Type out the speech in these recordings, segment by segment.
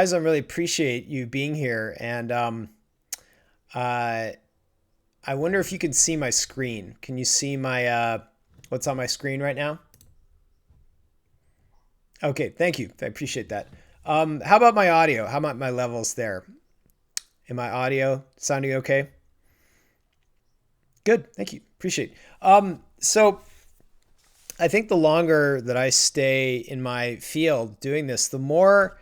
Guys, I really appreciate you being here, and uh, I wonder if you can see my screen. Can you see my what's on my screen right now? Okay, thank you. I appreciate that. How about my audio? How about my levels there? Am my audio sounding okay? Good, thank you. Appreciate it. So I think the longer that I stay in my field doing this, the more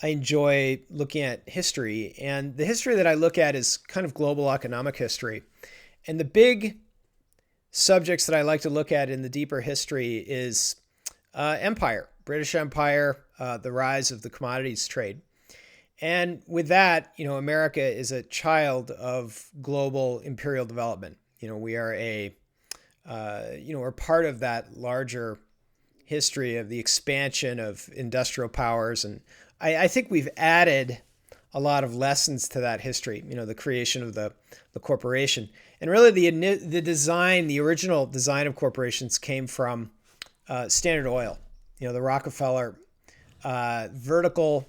I enjoy looking at history. And the history that I look at is kind of global economic history. And the big subjects that I like to look at in the deeper history is empire, British Empire, the rise of the commodities trade. And with that, America is a child of global imperial development. We are we're part of that larger history of the expansion of industrial powers. And I think we've added a lot of lessons to that history, the creation of the corporation. And really the original design of corporations came from Standard Oil, the Rockefeller vertically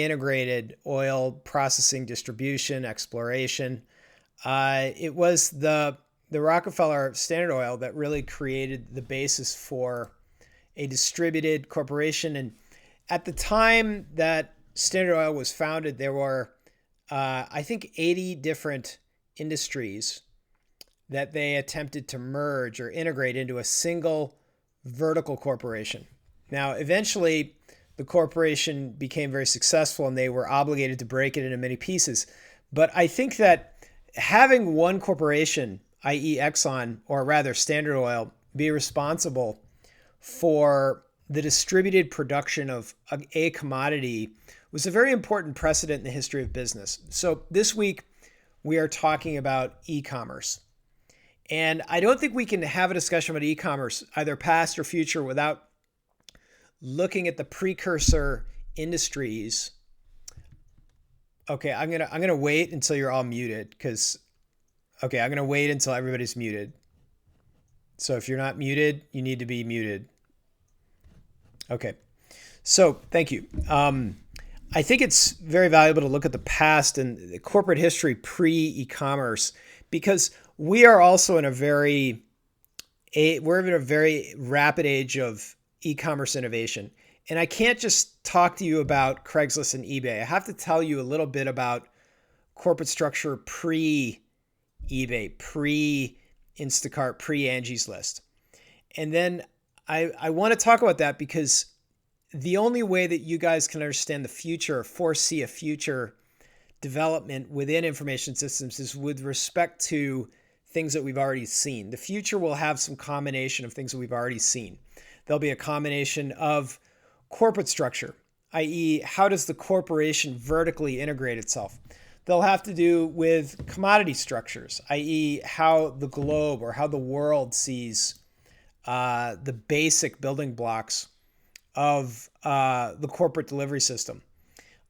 integrated oil processing, distribution, exploration. It was the Rockefeller Standard Oil that really created the basis for a distributed corporation. And at the time that Standard Oil was founded, there were, I think, 80 different industries that they attempted to merge or integrate into a single vertical corporation. Now, eventually, the corporation became very successful and they were obligated to break it into many pieces. But I think that having one corporation, i.e., Exxon, or rather Standard Oil, be responsible for the distributed production of a commodity was a very important precedent in the history of business. So this week, we are talking about e-commerce. And I don't think we can have a discussion about e-commerce, either past or future, without looking at the precursor industries. Okay, I'm gonna wait until you're all muted because I'm gonna wait until everybody's muted. So if you're not muted, you need to be muted. Okay. So thank you. I think it's very valuable to look at the past and the corporate history pre-e-commerce because we are also in we're in a very rapid age of e-commerce innovation. And I can't just talk to you about Craigslist and eBay. I have to tell you a little bit about corporate structure pre-eBay, pre-Instacart, pre-Angie's List. And then I want to talk about that because the only way that you guys can understand the future, foresee a future development within information systems is with respect to things that we've already seen. The future will have some combination of things that we've already seen. There'll be a combination of corporate structure, i.e., how does the corporation vertically integrate itself? They'll have to do with commodity structures, i.e., how the globe or how the world sees the basic building blocks of the corporate delivery system.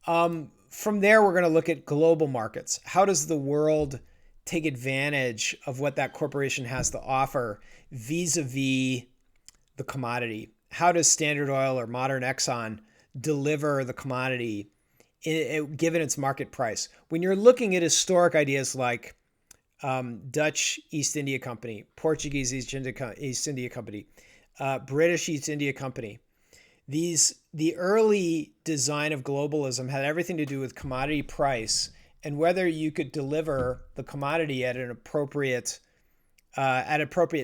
From there, we're going to look at global markets. How does the world take advantage of what that corporation has to offer vis-a-vis the commodity? How does Standard Oil or modern Exxon deliver the commodity given its market price? When you're looking at historic ideas like Dutch East India Company, Portuguese East India Company, British East India Company, the early design of globalism had everything to do with commodity price and whether you could deliver the commodity at an appropriate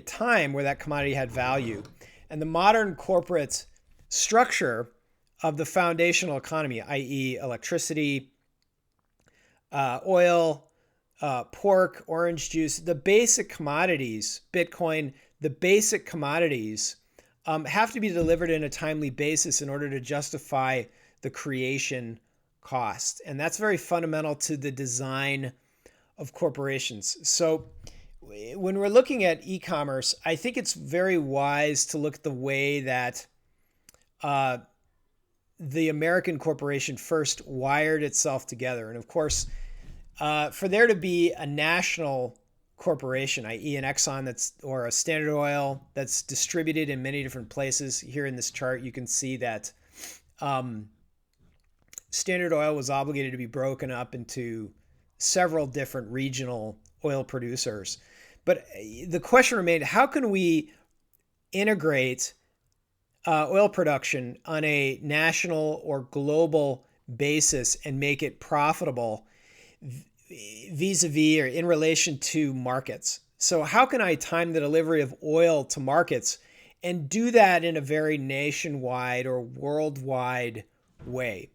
time where that commodity had value. And the modern corporate structure of the foundational economy, i.e., electricity, oil, pork, orange juice, the basic commodities, Bitcoin, the basic commodities have to be delivered in a timely basis in order to justify the creation cost. And that's very fundamental to the design of corporations. So when we're looking at e-commerce, I think it's very wise to look at the way that the American corporation first wired itself together. And of course, for there to be a national corporation, i.e. an Exxon or a Standard Oil that's distributed in many different places. Here in this chart, you can see that Standard Oil was obligated to be broken up into several different regional oil producers. But the question remained, how can we integrate oil production on a national or global basis and make it profitable vis-a-vis or in relation to markets? So how can I time the delivery of oil to markets and do that in a very nationwide or worldwide way?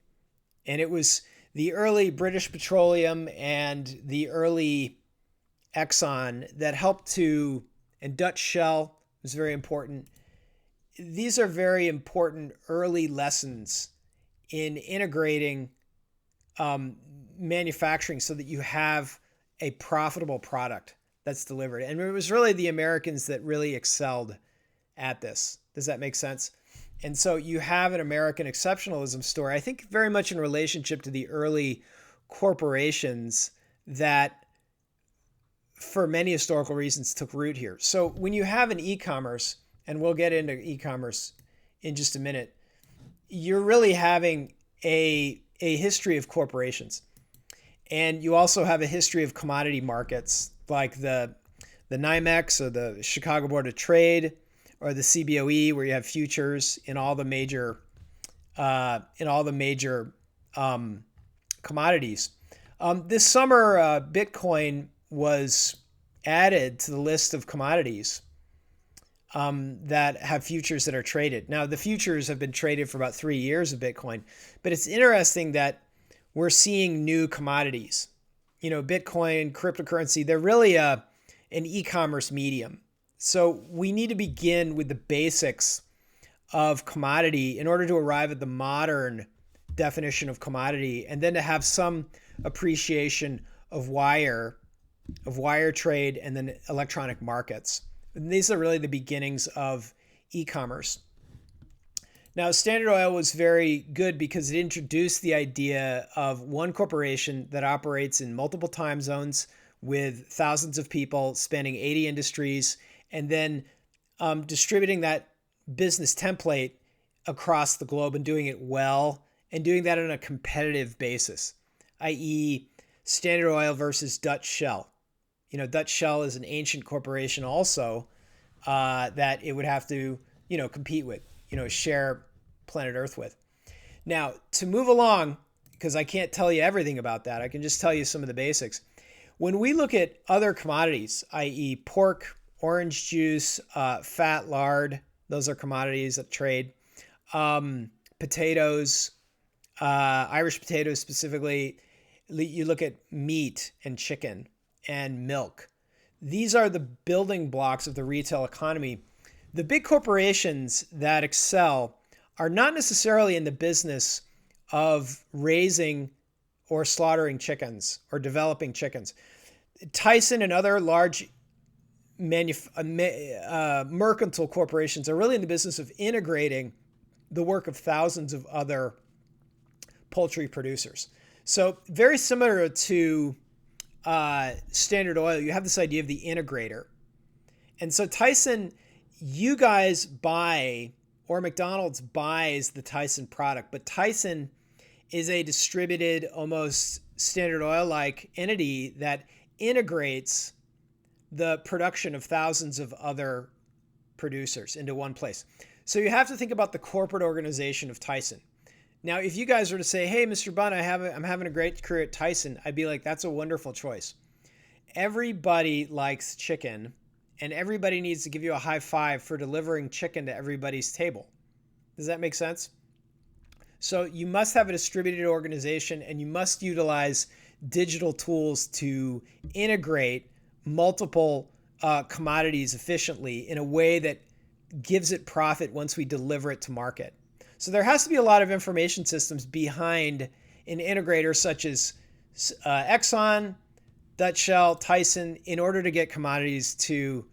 And it was the early British Petroleum and the early Exxon that helped to, and Dutch Shell was very important. These are very important early lessons in integrating manufacturing so that you have a profitable product that's delivered. And it was really the Americans that really excelled at this. Does that make sense? And so you have an American exceptionalism story, I think very much in relationship to the early corporations that, for many historical reasons, took root here. So when you have an e-commerce, and we'll get into e-commerce in just a minute, you're really having a history of corporations. And you also have a history of commodity markets like the NYMEX or the Chicago Board of Trade or the CBOE, where you have futures in all the major commodities. This summer, Bitcoin was added to the list of commodities that have futures that are traded. Now, the futures have been traded for about 3 years of Bitcoin, but it's interesting that we're seeing new commodities. You know, Bitcoin, cryptocurrency, they're really an e-commerce medium. So we need to begin with the basics of commodity in order to arrive at the modern definition of commodity, and then to have some appreciation of wire trade and then electronic markets. And these are really the beginnings of e-commerce. Now, Standard Oil was very good because it introduced the idea of one corporation that operates in multiple time zones with thousands of people spanning 80 industries, and then distributing that business template across the globe and doing it well, and doing that on a competitive basis, i.e. Standard Oil versus Dutch Shell. You know, Dutch Shell is an ancient corporation also that it would have to, compete with, share planet Earth with. Now, to move along, because I can't tell you everything about that, I can just tell you some of the basics. When we look at other commodities, i.e. pork, orange juice, fat, lard, those are commodities that trade. Potatoes, Irish potatoes specifically. You look at meat and chicken and milk. These are the building blocks of the retail economy. The big corporations that excel are not necessarily in the business of raising or slaughtering chickens or developing chickens. Tyson and other large mercantile corporations are really in the business of integrating the work of thousands of other poultry producers. So very similar to Standard Oil, you have this idea of the integrator. And so Tyson, you guys buy, or McDonald's buys the Tyson product, but Tyson is a distributed, almost Standard Oil-like entity that integrates the production of thousands of other producers into one place. So you have to think about the corporate organization of Tyson. Now, if you guys were to say, hey, Mr. Bunn, I'm having a great career at Tyson, I'd be like, that's a wonderful choice. Everybody likes chicken, and everybody needs to give you a high five for delivering chicken to everybody's table. Does that make sense? So you must have a distributed organization, and you must utilize digital tools to integrate multiple commodities efficiently in a way that gives it profit once we deliver it to market. So there has to be a lot of information systems behind an integrator such as Exxon, Dutch Shell, Tyson, in order to get commodities to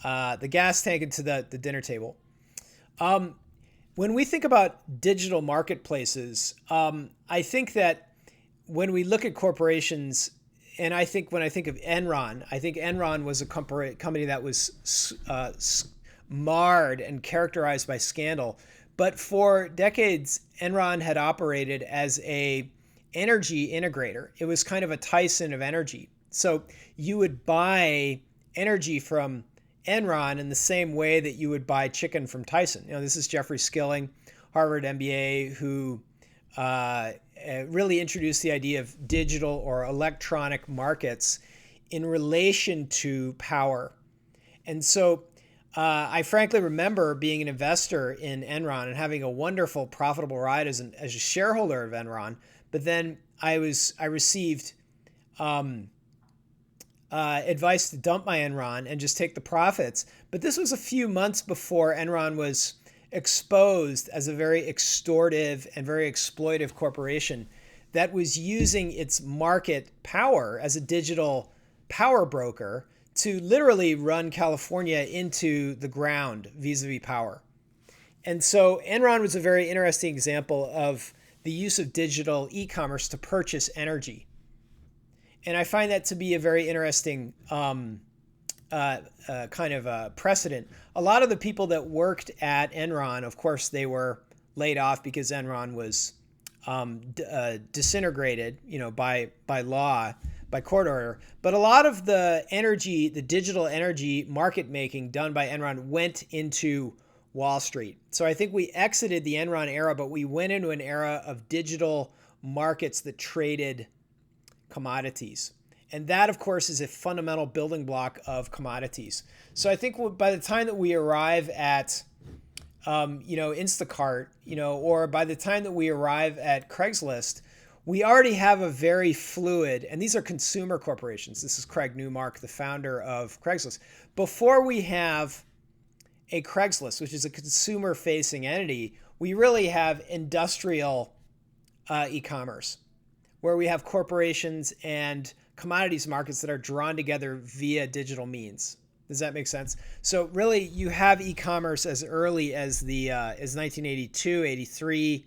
the gas tank and to the dinner table. When we think about digital marketplaces, I think that when we look at corporations, and I think when I think of Enron, I think Enron was a company that was marred and characterized by scandal. But for decades, Enron had operated as a energy integrator. It was kind of a Tyson of energy. So you would buy energy from Enron in the same way that you would buy chicken from Tyson. This is Jeffrey Skilling, Harvard MBA, who really introduced the idea of digital or electronic markets in relation to power. And so I frankly remember being an investor in Enron and having a wonderful, profitable ride as a shareholder of Enron. But then I received advice to dump my Enron and just take the profits. But this was a few months before Enron was exposed as a very extortive and very exploitive corporation that was using its market power as a digital power broker to literally run California into the ground vis-a-vis power. And so Enron was a very interesting example of the use of digital e-commerce to purchase energy. And I find that to be a very interesting kind of precedent. A lot of the people that worked at Enron, of course, they were laid off because Enron was disintegrated, by law, by court order. But a lot of the energy, the digital energy market making done by Enron went into Wall Street. So I think we exited the Enron era, but we went into an era of digital markets that traded commodities. And that, of course, is a fundamental building block of commodities. So I think by the time that we arrive at, Instacart, or by the time that we arrive at Craigslist, we already have a very fluid, and these are consumer corporations. This is Craig Newmark, the founder of Craigslist. Before we have a Craigslist, which is a consumer-facing entity, we really have industrial e-commerce, where we have corporations and commodities markets that are drawn together via digital means. Does that make sense? So really, you have e-commerce as early as as 1982, 83,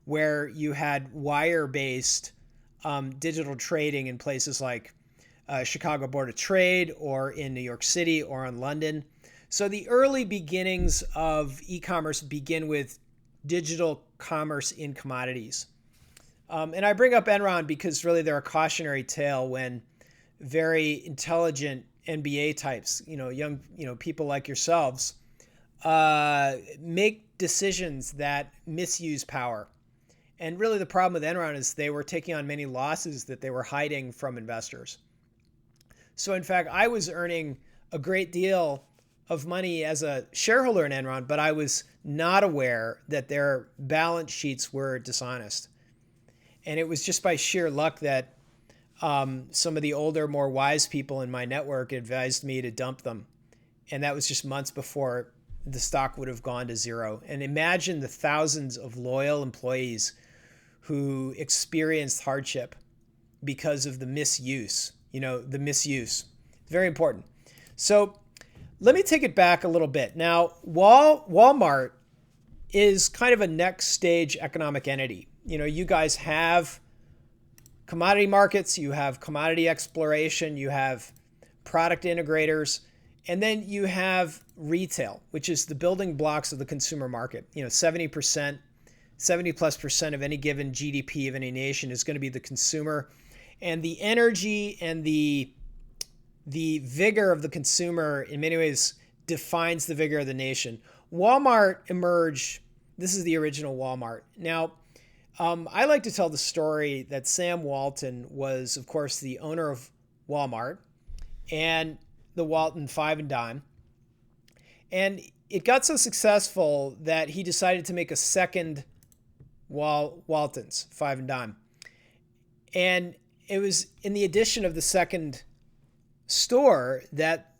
where you had wire-based digital trading in places like Chicago Board of Trade or in New York City or in London. So the early beginnings of e-commerce begin with digital commerce in commodities. And I bring up Enron because really they're a cautionary tale when very intelligent MBA types, young, people like yourselves, make decisions that misuse power. And really the problem with Enron is they were taking on many losses that they were hiding from investors. So in fact, I was earning a great deal of money as a shareholder in Enron, but I was not aware that their balance sheets were dishonest. And it was just by sheer luck that some of the older, more wise people in my network advised me to dump them. And that was just months before the stock would have gone to zero. And imagine the thousands of loyal employees who experienced hardship because of the misuse, the misuse. Very important. So let me take it back a little bit. Now, Walmart is kind of a next stage economic entity. You guys have commodity markets, you have commodity exploration, you have product integrators, and then you have retail, which is the building blocks of the consumer market. 70%, 70+% of any given GDP of any nation is going to be the consumer. And the energy and the vigor of the consumer in many ways defines the vigor of the nation. Walmart emerged, this is the original Walmart. Now, I like to tell the story that Sam Walton was, of course, the owner of Walmart and the Walton Five and Dime. And it got so successful that he decided to make a second Walton's Five and Dime. And it was in the addition of the second store that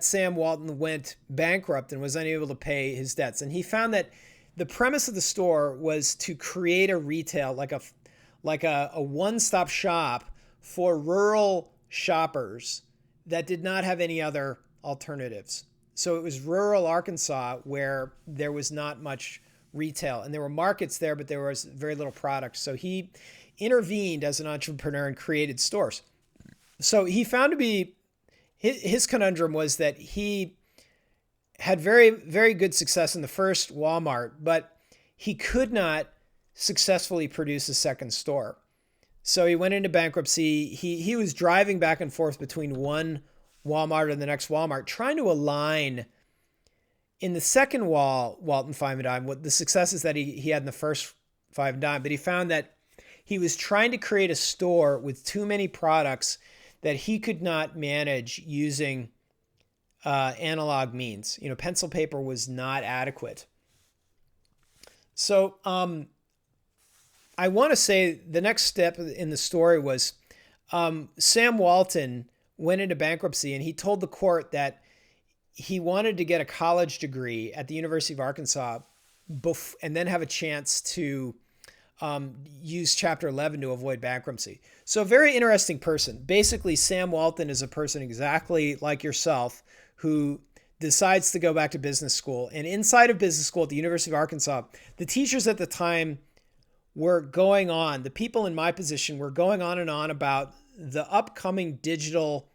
Sam Walton went bankrupt and was unable to pay his debts. And he found that the premise of the store was to create a retail, like a one-stop shop for rural shoppers that did not have any other alternatives. So it was rural Arkansas where there was not much retail, and there were markets there, but there was very little product. So he intervened as an entrepreneur and created stores. So he found to be, his conundrum was that he had very, very good success in the first Walmart, but he could not successfully produce a second store. So he went into bankruptcy. He was driving back and forth between one Walmart and the next Walmart, trying to align in the second Walton Five and Dime what the successes that he had in the first Five and Dime. But he found that he was trying to create a store with too many products that he could not manage using analog means. Pencil paper was not adequate. So I want to say the next step in the story was Sam Walton went into bankruptcy, and he told the court that he wanted to get a college degree at the University of Arkansas and then have a chance to use Chapter 11 to avoid bankruptcy. So a very interesting person. Basically, Sam Walton is a person exactly like yourself who decides to go back to business school. And inside of business school at the University of Arkansas, the teachers at the time were going on, the people in my position were going on and on about the upcoming digital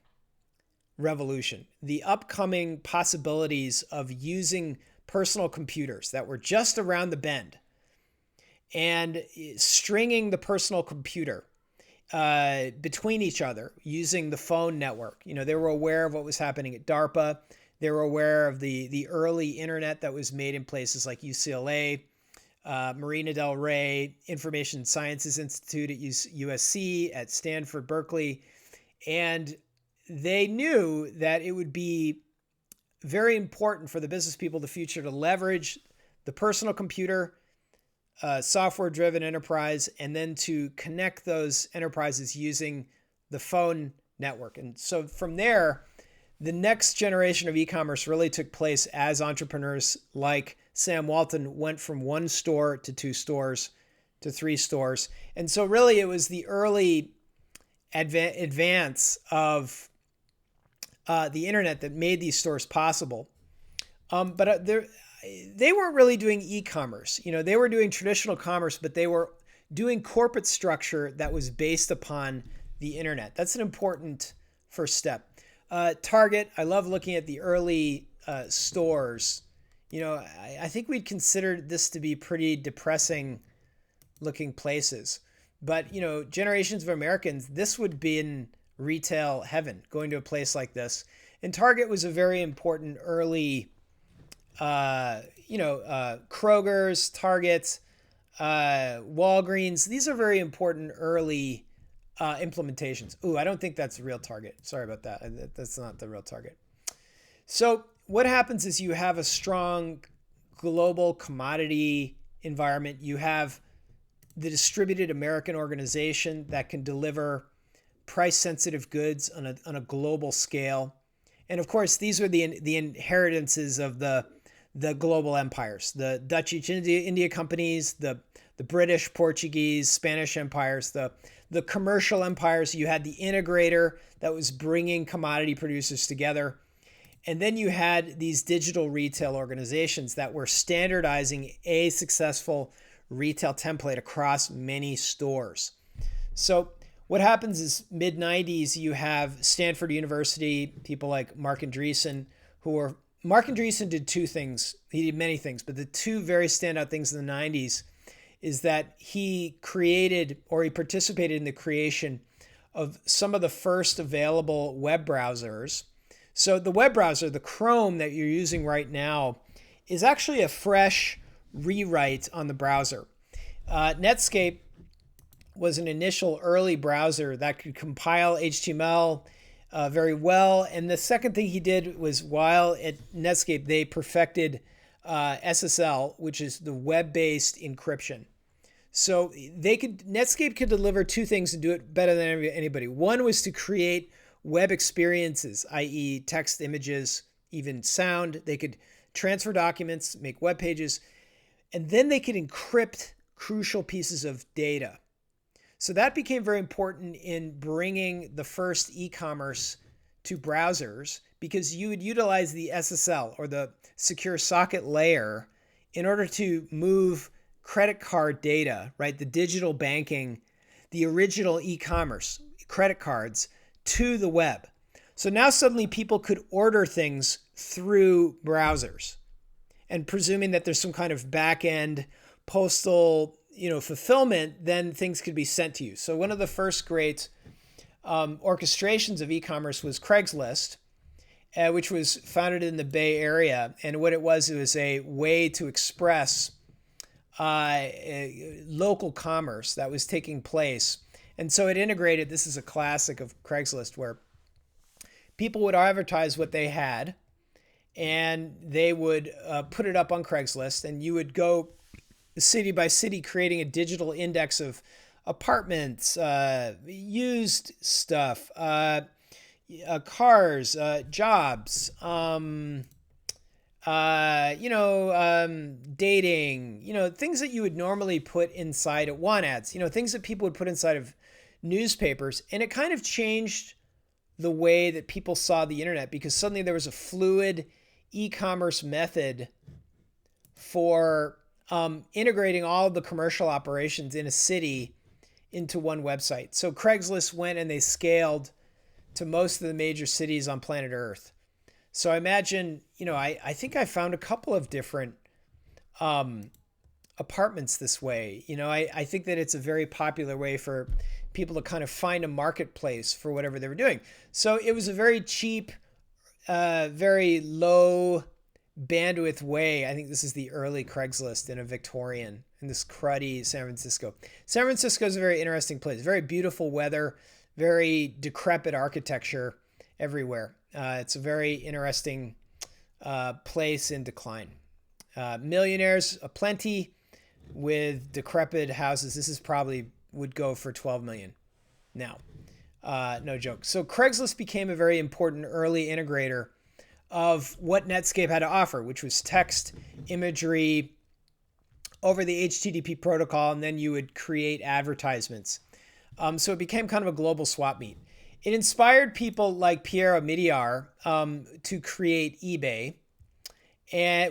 revolution, the upcoming possibilities of using personal computers that were just around the bend and stringing the personal computer between each other using the phone network. They were aware of what was happening at DARPA. They were aware of the early internet that was made in places like UCLA, Marina Del Rey, Information Sciences Institute at USC, at Stanford, Berkeley. And they knew that it would be very important for the business people of the future to leverage the personal computer, software-driven enterprise, and then to connect those enterprises using the phone network. And so from there, the next generation of e-commerce really took place as entrepreneurs like Sam Walton went from one store to two stores to three stores. And so really it was the early advance of the internet that made these stores possible. But they weren't really doing e-commerce. They were doing traditional commerce, but they were doing corporate structure that was based upon the internet. That's an important first step. Target, I love looking at the early stores. I think we'd consider this to be pretty depressing looking places. But, generations of Americans, this would be in retail heaven, going to a place like this. And Target was a very important early, Kroger's, Target, Walgreens. These are very important early implementations. Ooh, I don't think that's a real Target. Sorry about that. That's not the real Target. So what happens is you have a strong global commodity environment. You have the distributed American organization that can deliver price-sensitive goods on a global scale. And of course, these are the inheritances of the global empires, the Dutch East India companies, the British, Portuguese, Spanish empires, the commercial empires. You had the integrator that was bringing commodity producers together. And then you had these digital retail organizations that were standardizing a successful retail template across many stores. So what happens is mid-90s, you have Stanford University, people like Mark Andreessen, Mark Andreessen did two things. He did many things, but the two very standout things in the 90s is that he created, or he participated in the creation of some of the first available web browsers. So the web browser, the Chrome that you're using right now, is actually a fresh rewrite on the browser. Netscape was an initial early browser that could compile HTML very well. And the second thing he did was, while at Netscape, they perfected SSL, which is the web-based encryption. So Netscape could deliver two things and do it better than anybody. One was to create web experiences, i.e. text, images, even sound. They could transfer documents, make web pages, and then they could encrypt crucial pieces of data. So that became very important in bringing the first e-commerce to browsers, because you would utilize the SSL, or the secure socket layer, in order to move credit card data, right? The digital banking, the original e-commerce, credit cards, to the web. So now suddenly people could order things through browsers, and presuming that there's some kind of back-end postal, fulfillment, then things could be sent to you. So one of the first great orchestrations of e-commerce was Craigslist, which was founded in the Bay Area. And what it was a way to express local commerce that was taking place. And so it integrated, this is a classic of Craigslist, where people would advertise what they had, and they would put it up on Craigslist, and you would go city by city creating a digital index of apartments, used stuff, cars, jobs, dating, things that you would normally put inside of want ads, things that people would put inside of newspapers. And it kind of changed the way that people saw the internet, because suddenly there was a fluid e-commerce method for integrating all of the commercial operations in a city into one website. So Craigslist went and they scaled to most of the major cities on planet Earth. So I imagine, I think I found a couple of different apartments this way. I think that it's a very popular way for people to kind of find a marketplace for whatever they were doing. So it was a very cheap, very low bandwidth way. I think this is the early Craigslist in this cruddy San Francisco. San Francisco is a very interesting place. Very beautiful weather, very decrepit architecture everywhere. It's a very interesting place in decline. Millionaires aplenty with decrepit houses. This is probably would go for 12 million now. No joke. So Craigslist became a very important early integrator of what Netscape had to offer, which was text, imagery over the HTTP protocol, and then you would create advertisements. So it became kind of a global swap meet. It inspired people like Pierre Omidyar to create eBay,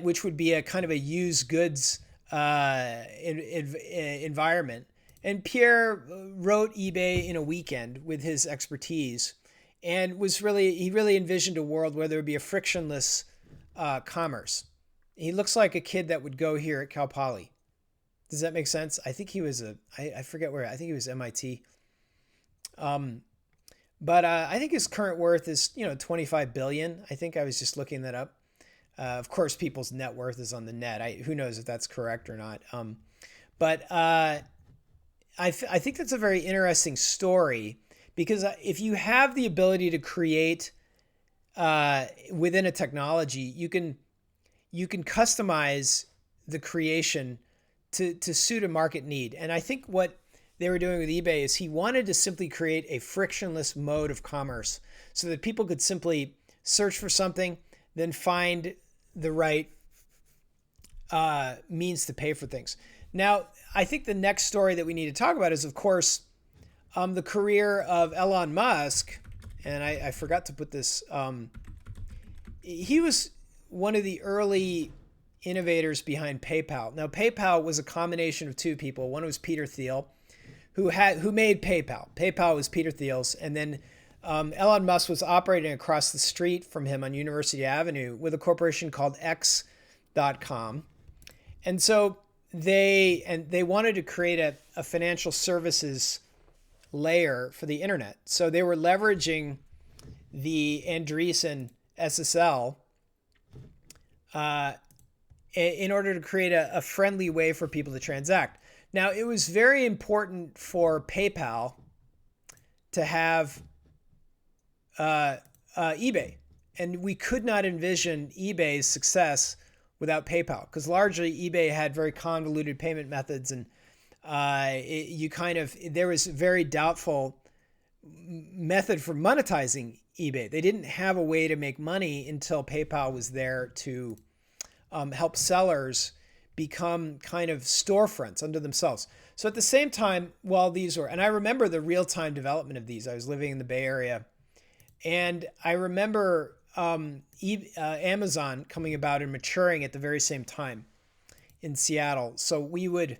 which would be a kind of a used goods environment. And Pierre wrote eBay in a weekend with his expertise, and he really envisioned a world where there would be a frictionless commerce. He looks like a kid that would go here at Cal Poly. Does that make sense? I think he was I forget where, I think he was MIT. But I think his current worth is, 25 billion. I think I was just looking that up. Of course, people's net worth is on the net. Who knows if that's correct or not. But I think that's a very interesting story, because if you have the ability to create within a technology, you can customize the creation to suit a market need. And I think what they were doing with eBay is he wanted to simply create a frictionless mode of commerce so that people could simply search for something, then find the right means to pay for things. Now, I think the next story that we need to talk about is, of course, the career of Elon Musk. And I forgot to put this. He was one of the early innovators behind PayPal. Now, PayPal was a combination of two people. One was Peter Thiel, who made PayPal. PayPal was Peter Thiel's, and then Elon Musk was operating across the street from him on University Avenue with a corporation called X.com. And so they wanted to create a financial services layer for the internet. So they were leveraging the Andreessen SSL in order to create a friendly way for people to transact. Now, it was very important for PayPal to have eBay, and we could not envision eBay's success without PayPal, because largely eBay had very convoluted payment methods, and there was a very doubtful method for monetizing eBay. They didn't have a way to make money until PayPal was there to help sellers become kind of storefronts unto themselves. So at the same time, while these were, and I remember the real-time development of these. I was living in the Bay Area, and I remember Amazon coming about and maturing at the very same time in Seattle. So we would,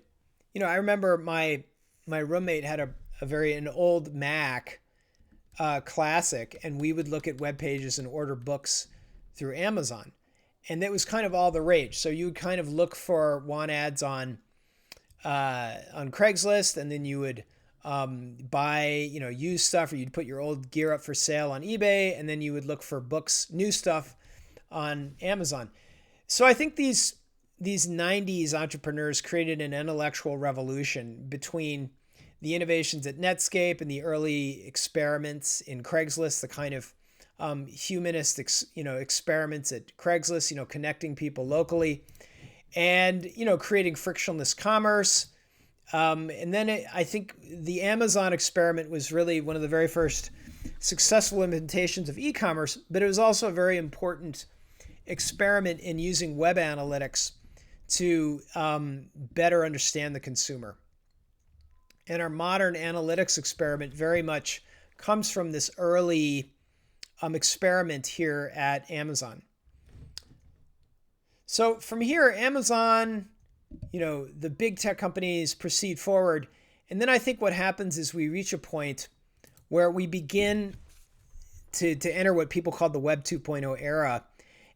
I remember my roommate had an old Mac Classic, and we would look at web pages and order books through Amazon. And that was kind of all the rage. So you would kind of look for want ads on Craigslist, and then you would buy, used stuff, or you'd put your old gear up for sale on eBay, and then you would look for books, new stuff on Amazon. So I think these 90s entrepreneurs created an intellectual revolution between the innovations at Netscape and the early experiments in Craigslist, the kind of humanist, experiments at Craigslist, connecting people locally, and, creating frictionless commerce. And then I think the Amazon experiment was really one of the very first successful implementations of e-commerce, but it was also a very important experiment in using web analytics to better understand the consumer. And our modern analytics experiment very much comes from this early experiment here at Amazon. So from here, Amazon, the big tech companies proceed forward. And then I think what happens is we reach a point where we begin to enter what people call the Web 2.0 era.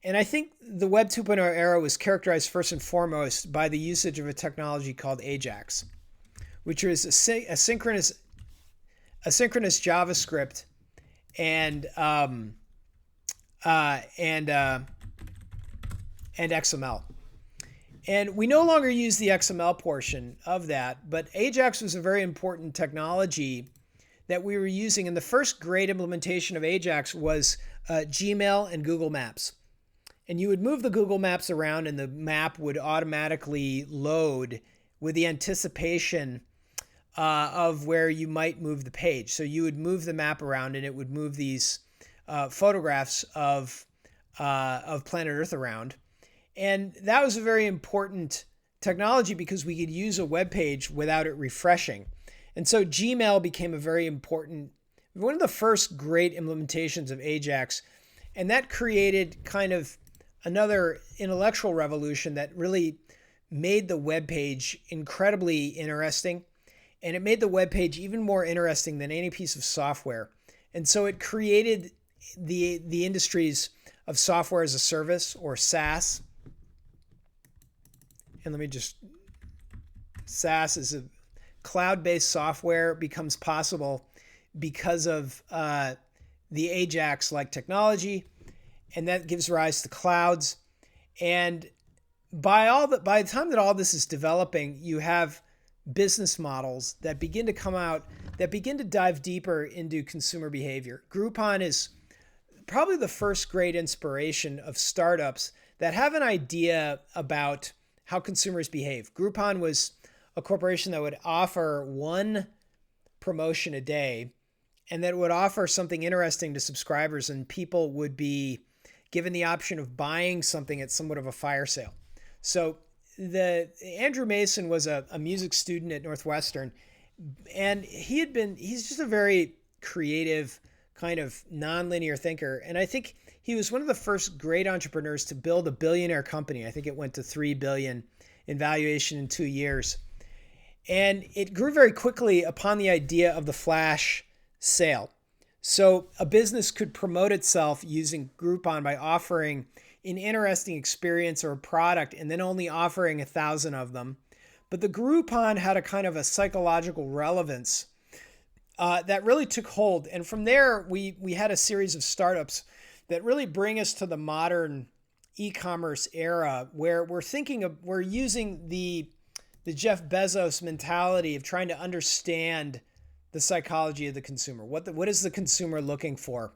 And I think the Web 2.0 era was characterized first and foremost by the usage of a technology called AJAX, which was a synchronous JavaScript and XML. And we no longer use the XML portion of that, but AJAX was a very important technology that we were using. And the first great implementation of AJAX was Gmail and Google Maps. And you would move the Google Maps around, and the map would automatically load with the anticipation of where you might move the page. So you would move the map around, and it would move these photographs of planet Earth around. And that was a very important technology because we could use a web page without it refreshing. And so Gmail became a very important, one of the first great implementations of AJAX. And that created kind of another intellectual revolution that really made the web page incredibly interesting. And it made the web page even more interesting than any piece of software. And so it created the industries of software as a service, or SaaS. And SaaS is a cloud-based software, becomes possible because of the AJAX-like technology, and that gives rise to clouds. And by the time that all this is developing, you have business models that begin to come out, that begin to dive deeper into consumer behavior. Groupon is probably the first great inspiration of startups that have an idea about how consumers behave. Groupon was a corporation that would offer one promotion a day, and that would offer something interesting to subscribers, and people would be given the option of buying something at somewhat of a fire sale. So Andrew Mason was a music student at Northwestern, and he's just a very creative, kind of nonlinear thinker. And I think he was one of the first great entrepreneurs to build a billionaire company. I think it went to $3 billion in valuation in 2 years. And it grew very quickly upon the idea of the flash sale. So a business could promote itself using Groupon by offering an interesting experience or a product and then only offering 1,000 of them. But the Groupon had a kind of a psychological relevance that really took hold. And from there, we had a series of startups that really bring us to the modern e-commerce era, where we're using the Jeff Bezos mentality of trying to understand the psychology of the consumer. What is the consumer looking for?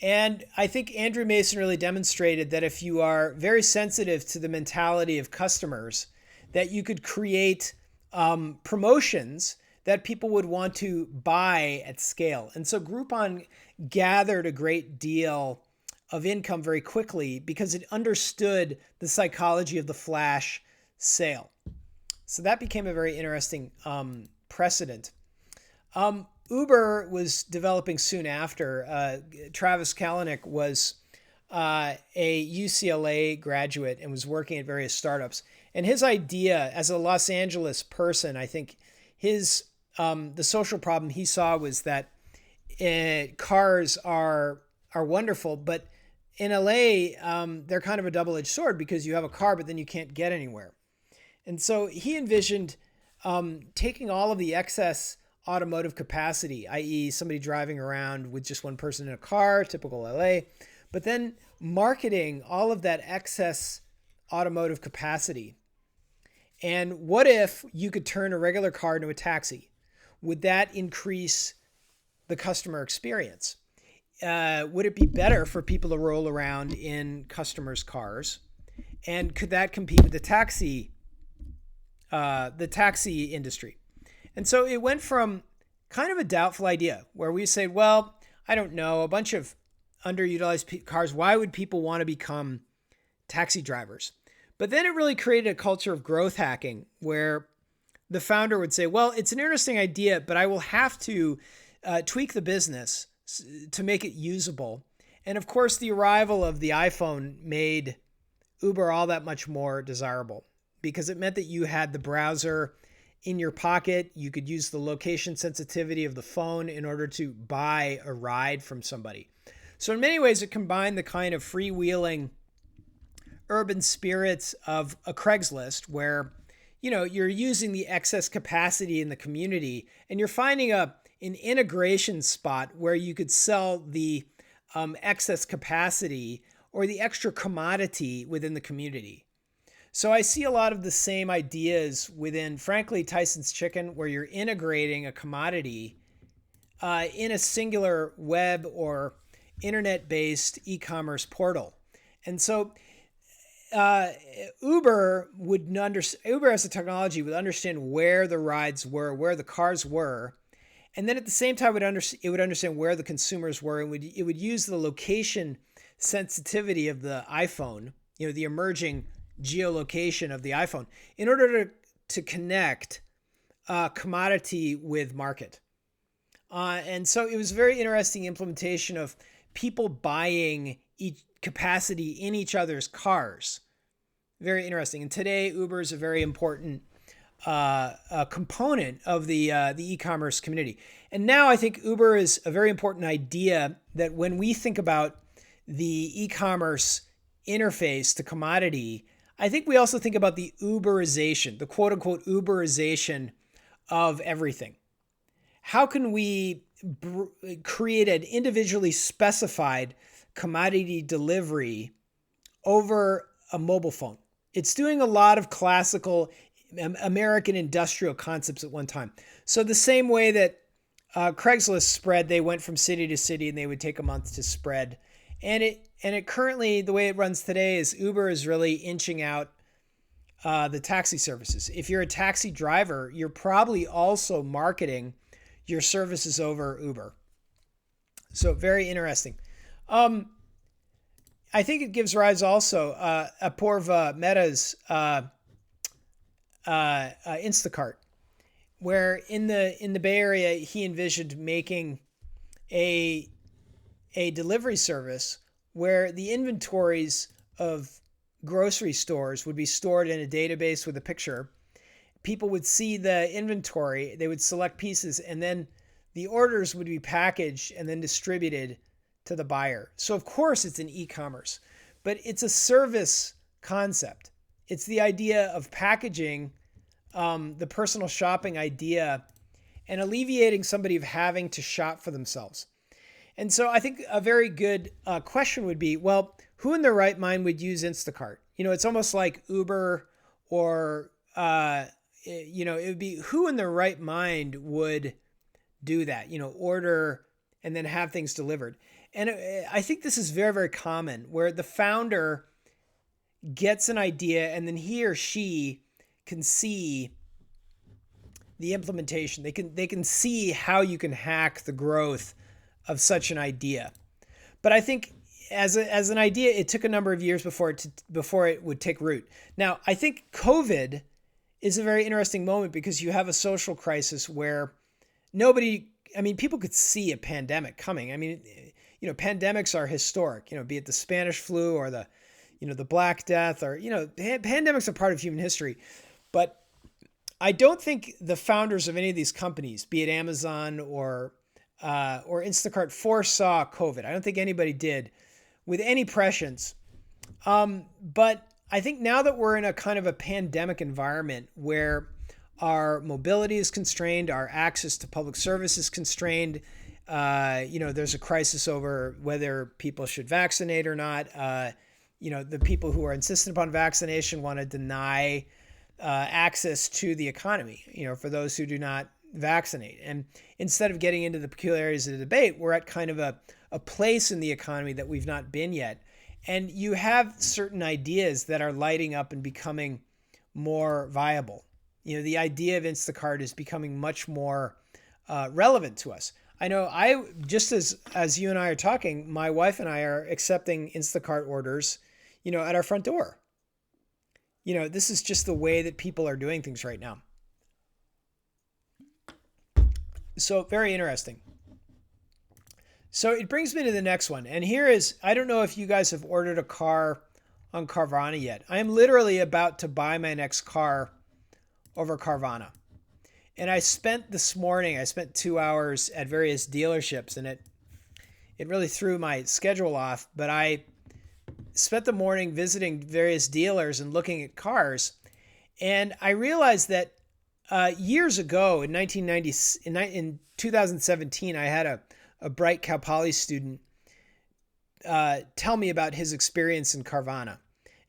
And I think Andrew Mason really demonstrated that if you are very sensitive to the mentality of customers, that you could create promotions that people would want to buy at scale. And so Groupon gathered a great deal of income very quickly because it understood the psychology of the flash sale. So that became a very interesting precedent. Uber was developing soon after. Travis Kalanick was a UCLA graduate and was working at various startups. And his idea, as a Los Angeles person, I think the social problem he saw was that cars are wonderful, but in LA, they're kind of a double-edged sword because you have a car, but then you can't get anywhere. And so he envisioned taking all of the excess automotive capacity, i.e., somebody driving around with just one person in a car, typical LA, but then marketing all of that excess automotive capacity. And what if you could turn a regular car into a taxi? Would that increase the customer experience? Would it be better for people to roll around in customers' cars? And could that compete with the taxi industry? And so it went from kind of a doubtful idea where we say, well, I don't know, a bunch of underutilized cars. Why would people want to become taxi drivers? But then it really created a culture of growth hacking where the founder would say, well, it's an interesting idea, but I will have to tweak the business to make it usable. And of course, the arrival of the iPhone made Uber all that much more desirable because it meant that you had the browser in your pocket. You could use the location sensitivity of the phone in order to buy a ride from somebody. So in many ways, it combined the kind of freewheeling urban spirits of a Craigslist where, you're using the excess capacity in the community and you're finding an integration spot where you could sell the excess capacity or the extra commodity within the community. So I see a lot of the same ideas within, frankly, Tyson's Chicken, where you're integrating a commodity in a singular web or internet-based e-commerce portal. And so Uber as a technology would understand where the rides were, where the cars were, and then at the same time it would understand where the consumers were, and it would use the location sensitivity of the iPhone, the emerging geolocation of the iPhone, in order to connect commodity with market. And so it was a very interesting implementation of people buying each capacity in each other's cars. Very interesting. And today, Uber is a very important component of the e-commerce community. And now I think Uber is a very important idea that when we think about the e-commerce interface to commodity, I think we also think about the Uberization, the quote unquote Uberization of everything. How can we create an individually specified commodity delivery over a mobile phone? It's doing a lot of classical American industrial concepts at one time. So the same way that Craigslist spread, they went from city to city and they would take a month to spread. And it currently, the way it runs today is Uber is really inching out the taxi services. If you're a taxi driver, you're probably also marketing your services over Uber. So very interesting. I think it gives rise also Apoorva Mehta's Instacart, where in the Bay Area he envisioned making a delivery service where the inventories of grocery stores would be stored in a database with a picture. People would see the inventory, they would select pieces, and then the orders would be packaged and then distributed to the buyer. So of course it's an e-commerce, but it's a service concept. It's the idea of packaging the personal shopping idea and alleviating somebody of having to shop for themselves. And so I think a very good question would be, well, who in their right mind would use Instacart? It's almost like Uber or, it would be who in their right mind would do that, order and then have things delivered. And I think this is very, very common where the founder gets an idea and then he or she can see the implementation. They can see how you can hack the growth of such an idea. But I think as an idea, it took a number of years before it would take root. Now, I think COVID is a very interesting moment because you have a social crisis where people could see a pandemic coming. Pandemics are historic, be it the Spanish flu or the Black Death or, pandemics are part of human history. But I don't think the founders of any of these companies, be it Amazon or Instacart, foresaw COVID. I don't think anybody did. with any prescience. But I think now that we're in a kind of a pandemic environment where our mobility is constrained, our access to public service is constrained, there's a crisis over whether people should vaccinate or not. The people who are insistent upon vaccination want to deny access to the economy, for those who do not vaccinate. And instead of getting into the peculiarities of the debate, we're at kind of a place in the economy that we've not been yet. And you have certain ideas that are lighting up and becoming more viable. The idea of Instacart is becoming much more relevant to us. I know just as you and I are talking, my wife and I are accepting Instacart orders, at our front door. This is just the way that people are doing things right now. So very interesting. So it brings me to the next one. And here is, I don't know if you guys have ordered a car on Carvana yet. I am literally about to buy my next car over Carvana. And I spent 2 hours at various dealerships, and it really threw my schedule off. But I spent the morning visiting various dealers and looking at cars. And I realized that years ago in 2017, I had a bright Cal Poly student tell me about his experience in Carvana.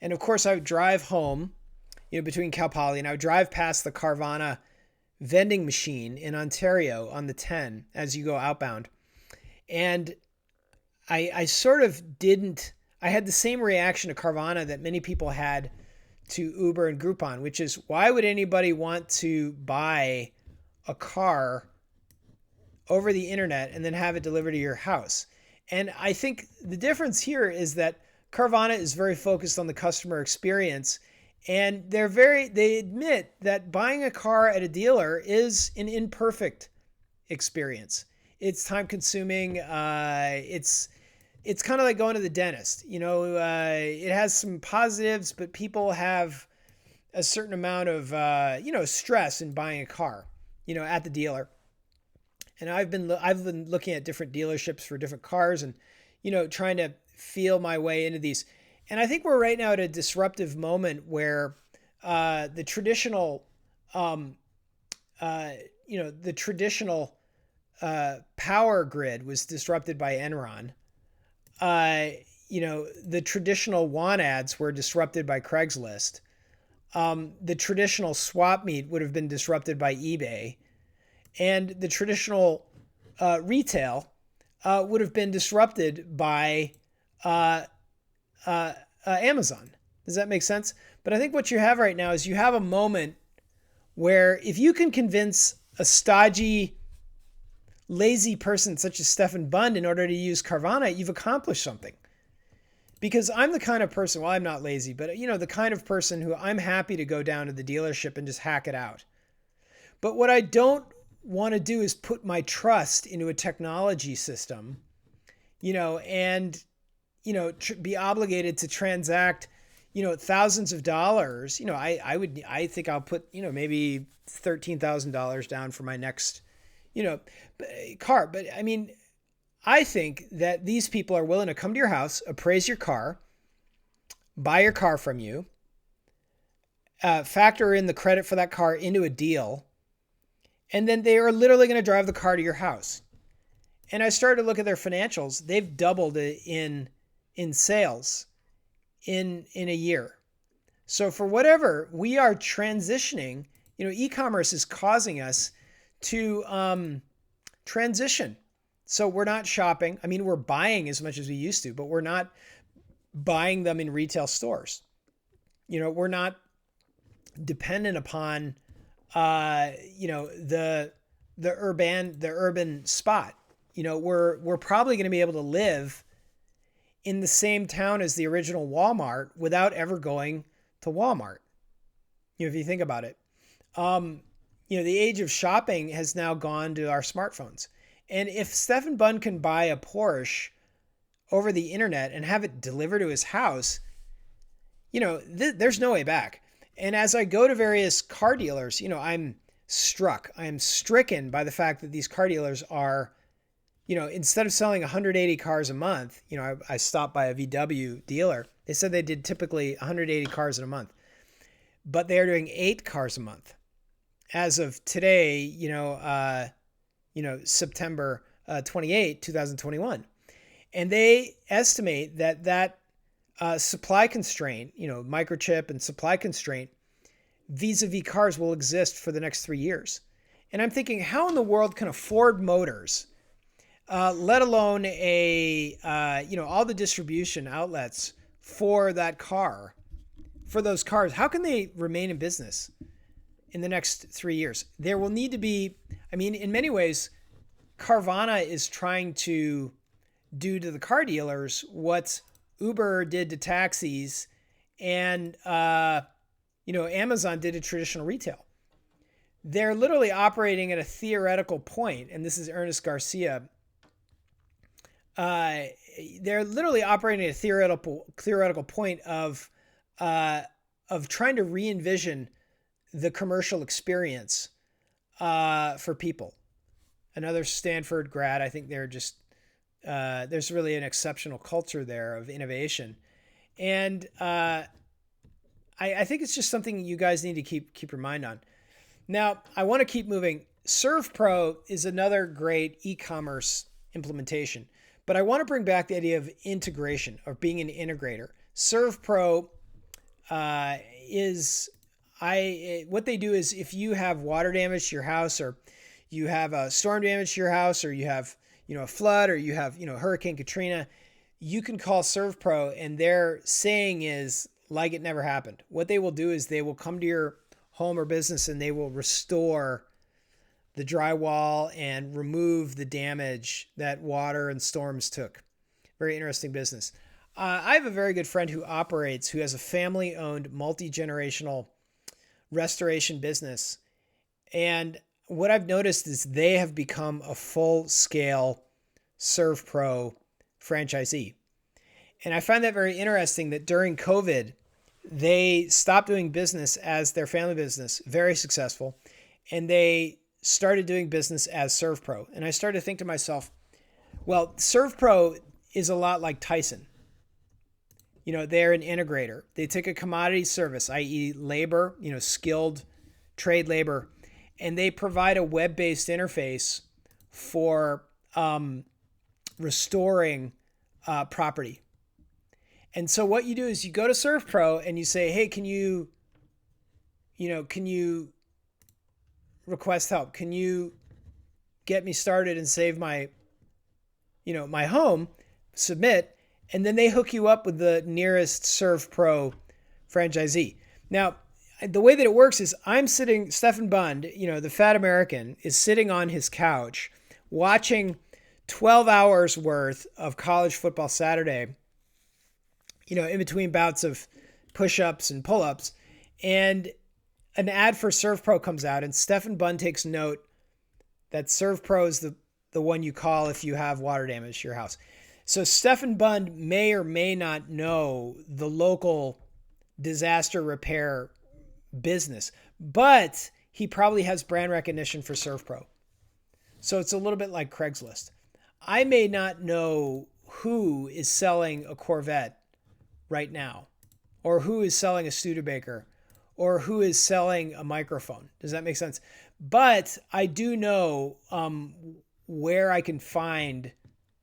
And of course, I would drive home, between Cal Poly, and I would drive past the Carvana vending machine in Ontario on the 10 as you go outbound. And I had the same reaction to Carvana that many people had to Uber and Groupon, which is, why would anybody want to buy a car over the internet and then have it delivered to your house? And I think the difference here is that Carvana is very focused on the customer experience, and they admit that buying a car at a dealer is an imperfect experience. It's time consuming. It's kind of like going to the dentist. It has some positives, but people have a certain amount of stress in buying a car, at the dealer. And I've been looking at different dealerships for different cars and, trying to feel my way into these. And I think we're right now at a disruptive moment where the traditional power grid was disrupted by Enron. The traditional want ads were disrupted by Craigslist. The traditional swap meet would have been disrupted by eBay. And the traditional retail would have been disrupted by Amazon. Does that make sense? But I think what you have right now is you have a moment where if you can convince a stodgy, lazy person such as Stefan Bund in order to use Carvana, you've accomplished something. Because I'm the kind of person, well, I'm not lazy, but the kind of person who I'm happy to go down to the dealership and just hack it out. But what I don't want to do is put my trust into a technology system, and be obligated to transact, thousands of dollars. I think I'll put, maybe $13,000 down for my next, car. But I mean, I think that these people are willing to come to your house, appraise your car, buy your car from you, factor in the credit for that car into a deal, and then they are literally going to drive the car to your house. And I started to look at their financials. They've doubled in sales in a year. So for whatever, we are transitioning. E-commerce is causing us to transition. So we're not shopping. I mean, we're buying as much as we used to, but we're not buying them in retail stores. We're not dependent upon the urban spot. We're probably going to be able to live in the same town as the original Walmart without ever going to Walmart. If you think about it, the age of shopping has now gone to our smartphones. And if Stefan Bund can buy a Porsche over the internet and have it delivered to his house, there's no way back. And as I go to various car dealers, I am stricken by the fact that these car dealers are, instead of selling 180 cars a month, I stopped by a VW dealer. They said they did typically 180 cars in a month, but they are doing 8 cars a month. As of today, September 28, 2021. And they estimate that supply constraint, microchip and supply constraint vis-a-vis cars will exist for the next 3 years. And I'm thinking, how in the world can a Ford Motors, let alone all the distribution outlets for that car, for those cars, how can they remain in business in the next 3 years? There will need to be, in many ways, Carvana is trying to do to the car dealers what Uber did to taxis and, Amazon did to traditional retail. They're literally operating at a theoretical point, and this is Ernest Garcia. They're literally operating at a theoretical point of trying to re-envision the commercial experience for people. Another Stanford grad, I think they're just there's really an exceptional culture there of innovation, and I think it's just something you guys need to keep your mind on. Now, I want to keep moving. ServPro is another great e-commerce implementation, but I want to bring back the idea of integration, or being an integrator. ServPro what they do is, if you have water damage to your house, or you have a storm damage to your house, or you have a flood, or you have Hurricane Katrina, you can call ServPro, and their saying is like it never happened. What they will do is they will come to your home or business, and they will restore the drywall and remove the damage that water and storms took. Very interesting business. I have a very good friend who has a family-owned, multi-generational restoration business. And what I've noticed is they have become a full-scale ServPro franchisee. And I find that very interesting that during COVID, they stopped doing business as their family business, very successful, and they started doing business as ServPro. And I started to think to myself, well, ServPro is a lot like Tyson. They're an integrator. They take a commodity service, i.e. labor, skilled trade labor, and they provide a web-based interface for restoring property. And so what you do is you go to ServPro and you say, hey, can you request help? Can you get me started and save my home? Submit. And then they hook you up with the nearest ServPro franchisee. Now, the way that it works is Stefan Bund, the fat American, is sitting on his couch watching 12 hours worth of college football Saturday, in between bouts of push-ups and pull-ups. And an ad for ServPro comes out, and Stefan Bund takes note that ServPro is the one you call if you have water damage to your house. So Stefan Bund may or may not know the local disaster repair business, but he probably has brand recognition for ServPro. So it's a little bit like Craigslist. I may not know who is selling a Corvette right now, or who is selling a Studebaker, or who is selling a microphone. Does that make sense? But I do know where I can find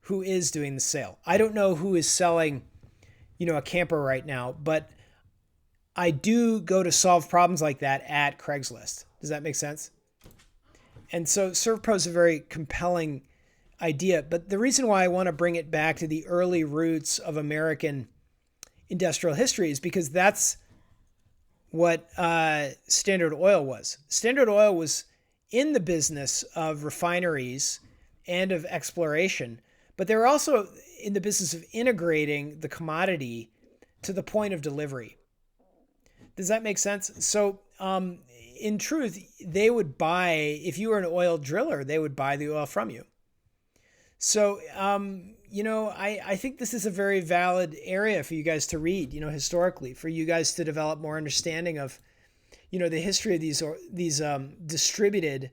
who is doing the sale. I don't know who is selling, a camper right now, but I do go to solve problems like that at Craigslist. Does that make sense? And so ServPro is a very compelling idea. But the reason why I want to bring it back to the early roots of American industrial history is because that's what Standard Oil was. Standard Oil was in the business of refineries and of exploration, but they were also in the business of integrating the commodity to the point of delivery. Does that make sense? So in truth, they would buy, if you were an oil driller, they would buy the oil from you. So, I think this is a very valid area for you guys to read, historically, for you guys to develop more understanding of, the history of these distributed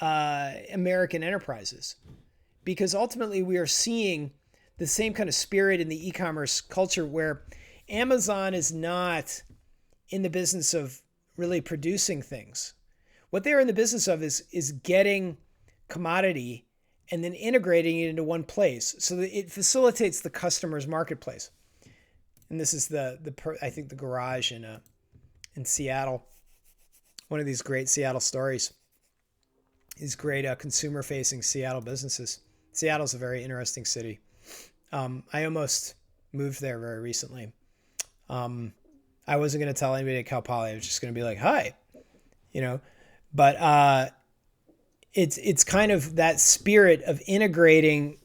American enterprises. because ultimately we are seeing the same kind of spirit in the e-commerce culture where Amazon is not in the business of really producing things. What they're in the business of is getting commodity and then integrating it into one place so that it facilitates the customer's marketplace. And this is I think the garage in Seattle. One of these great Seattle stories. These great consumer-facing Seattle businesses. Seattle's a very interesting city. I almost moved there very recently. I wasn't going to tell anybody at Cal Poly. I was just going to be like, hi, But it's kind of that spirit of integrating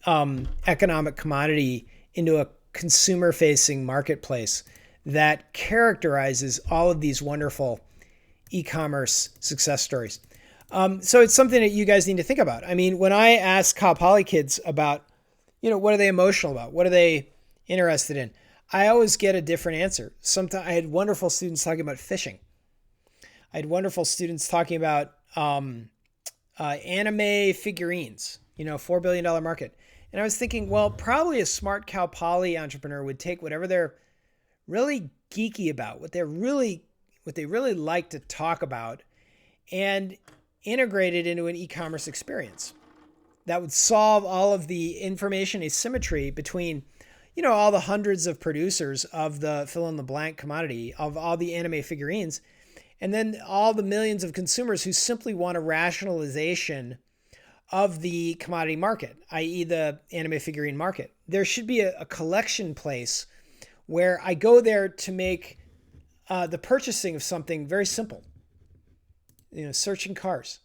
economic commodity into a consumer-facing marketplace that characterizes all of these wonderful e-commerce success stories. So it's something that you guys need to think about. I mean, when I ask Cal Poly kids about, what are they emotional about? What are they interested in? I always get a different answer. Sometimes I had wonderful students talking about fishing. I had wonderful students talking about anime figurines, $4 billion market. And I was thinking, well, probably a smart Cal Poly entrepreneur would take whatever they're really geeky about, what they really like to talk about, and integrate it into an e-commerce experience that would solve all of the information asymmetry between, all the hundreds of producers of the fill-in-the-blank commodity, of all the anime figurines, and then all the millions of consumers who simply want a rationalization of the commodity market, i.e. the anime figurine market. There should be a collection place where I go there to make the purchasing of something very simple, searching cars.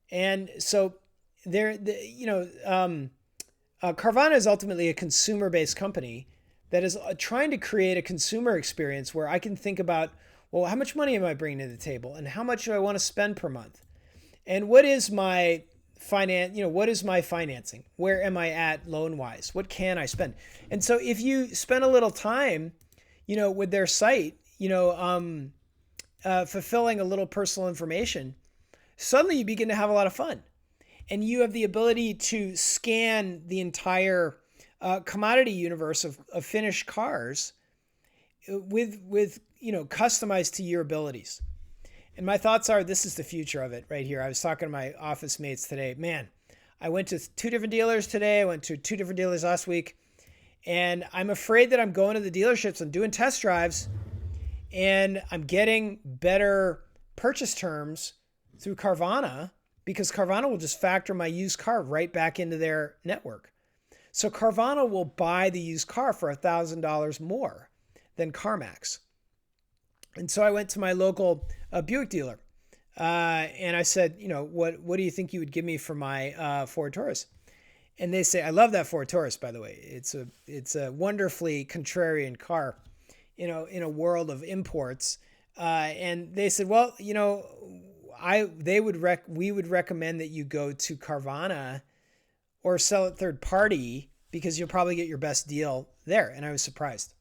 And so Carvana is ultimately a consumer-based company that is trying to create a consumer experience where I can think about, well, how much money am I bringing to the table, and how much do I want to spend per month, and what is my what is my financing? Where am I at loan-wise? What can I spend? And so if you spend a little time, with their site, fulfilling a little personal information, suddenly you begin to have a lot of fun. And you have the ability to scan the entire commodity universe of finished cars with customized to your abilities. And my thoughts are, this is the future of it right here. I was talking to my office mates today. Man, I went to 2 different dealers today. I went to 2 different dealers last week. And I'm afraid that I'm going to the dealerships and doing test drives, and I'm getting better purchase terms through Carvana, because Carvana will just factor my used car right back into their network. So Carvana will buy the used car for $1,000 more than CarMax. And so I went to my local Buick dealer, and I said, what do you think you would give me for my Ford Taurus? And they say, I love that Ford Taurus, by the way. It's a wonderfully contrarian car, in a world of imports. And they said, well, we would recommend that you go to Carvana or sell it third party, because you'll probably get your best deal there. And I was surprised.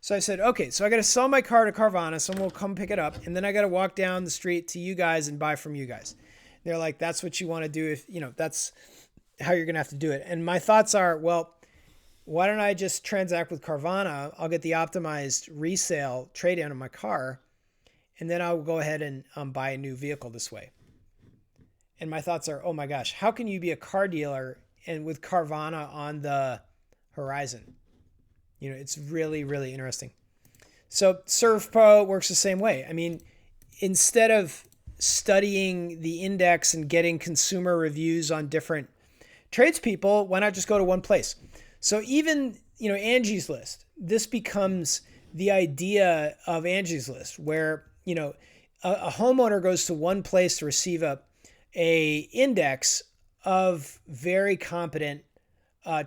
So I said, okay, so I got to sell my car to Carvana. Someone will come pick it up. And then I got to walk down the street to you guys and buy from you guys. They're like, that's what you want to do. If, that's how you're going to have to do it. And my thoughts are, well, why don't I just transact with Carvana? I'll get the optimized resale trade down on my car, and then I'll go ahead and buy a new vehicle this way. And my thoughts are, oh my gosh, how can you be a car dealer and with Carvana on the horizon? It's really, really interesting. So ServPro works the same way. I mean, instead of studying the index and getting consumer reviews on different tradespeople, why not just go to one place? So even, Angie's List, this becomes the idea of Angie's List, where, a homeowner goes to one place to receive a index of very competent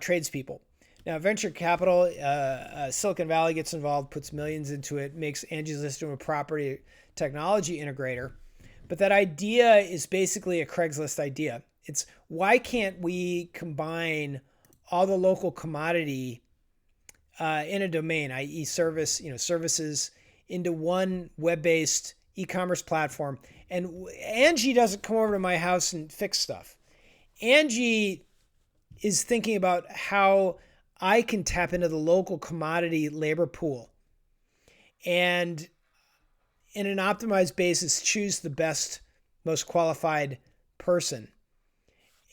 tradespeople. Now, venture capital, Silicon Valley gets involved, puts millions into it, makes Angie's List into a property technology integrator. But that idea is basically a Craigslist idea. It's, why can't we combine all the local commodity in a domain, i.e. services, into one web-based e-commerce platform? And Angie doesn't come over to my house and fix stuff. Angie is thinking about how I can tap into the local commodity labor pool and in an optimized basis, choose the best, most qualified person.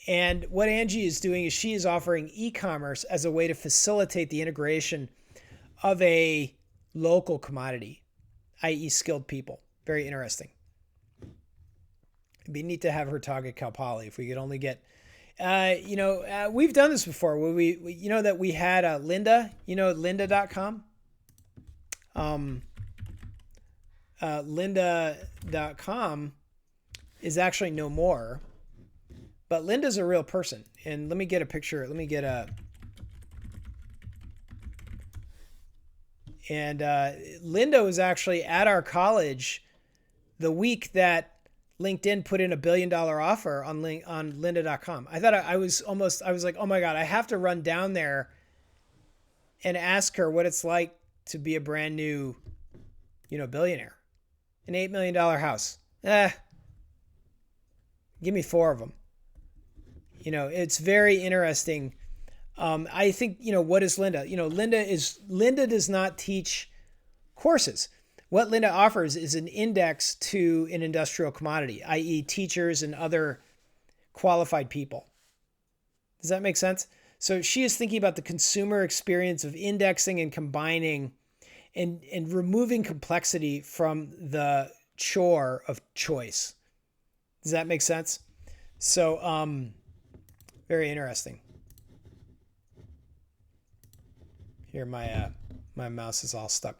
And what Angie is doing is she is offering e-commerce as a way to facilitate the integration of a local commodity, i.e. skilled people. Very interesting. It'd be neat to have her talk at Cal Poly if we could only get, we've done this before where we that we had Linda, lynda.com. Lynda.com is actually no more, but Linda's a real person. And let me get a picture. Linda was actually at our college the week that LinkedIn put in $1 billion offer on lynda.com. I was like, oh my God, I have to run down there and ask her what it's like to be a brand new, billionaire. An $8 million house. Give me 4 of them. It's very interesting. I think, what is Linda? Linda does not teach courses. What Linda offers is an index to an industrial commodity, i.e. teachers and other qualified people. Does that make sense? So she is thinking about the consumer experience of indexing and combining and removing complexity from the chore of choice. Does that make sense? So, very interesting. Here, my mouse is all stuck.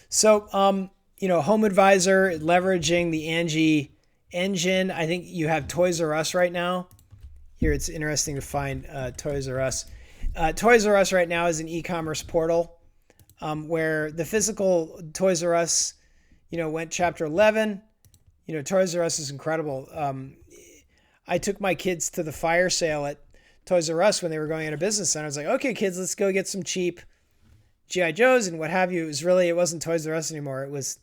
So, Home Advisor, leveraging the Angie engine. I think you have Toys R Us right now. Here, it's interesting to find Toys R Us. Toys R Us right now is an e-commerce portal where the physical Toys R Us, went chapter 11. Toys R Us is incredible. I took my kids to the fire sale at Toys R Us when they were going out of business. And I was like, okay, kids, let's go get some cheap G.I. Joes and what have you. It wasn't Toys R Us anymore. It was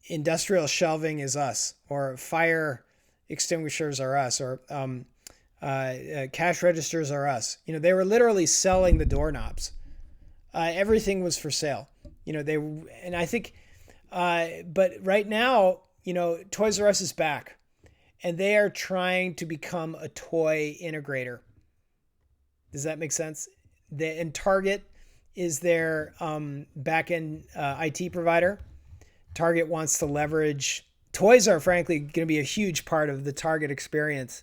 Industrial Shelving is Us, or Fire Extinguishers Are Us, or Cash Registers Are Us. They were literally selling the doorknobs. Everything was for sale. But right now, Toys R Us is back and they are trying to become a toy integrator. Does that make sense? And Target is their back-end IT provider. Target wants to leverage. Toys are frankly going to be a huge part of the Target experience.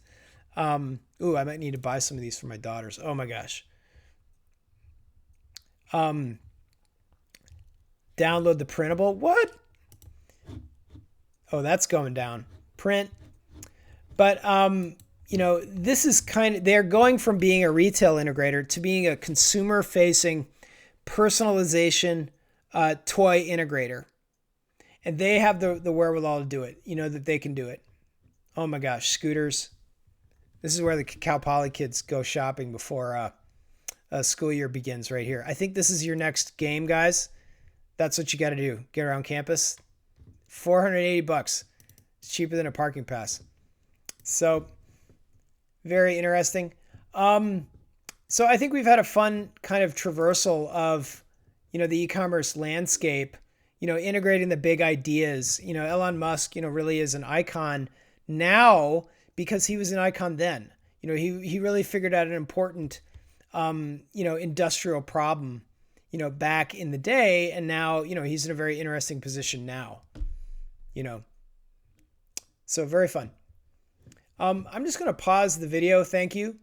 I might need to buy some of these for my daughters. Oh my gosh. Download the printable. What? Oh, that's going down. Print. But, this is they're going from being a retail integrator to being a consumer-facing personalization toy integrator. And they have the wherewithal to do it. That they can do it. Oh my gosh, scooters. This is where the Cal Poly kids go shopping before school year begins right here. I think this is your next game, guys. That's what you got to do. Get around campus. $480. It's cheaper than a parking pass. So very interesting. So I think we've had a fun kind of traversal of, the e-commerce landscape, integrating the big ideas. Elon Musk, really is an icon now because he was an icon then. He really figured out an important, industrial problem, back in the day. And now, he's in a very interesting position now, So very fun. I'm just going to pause the video. Thank you.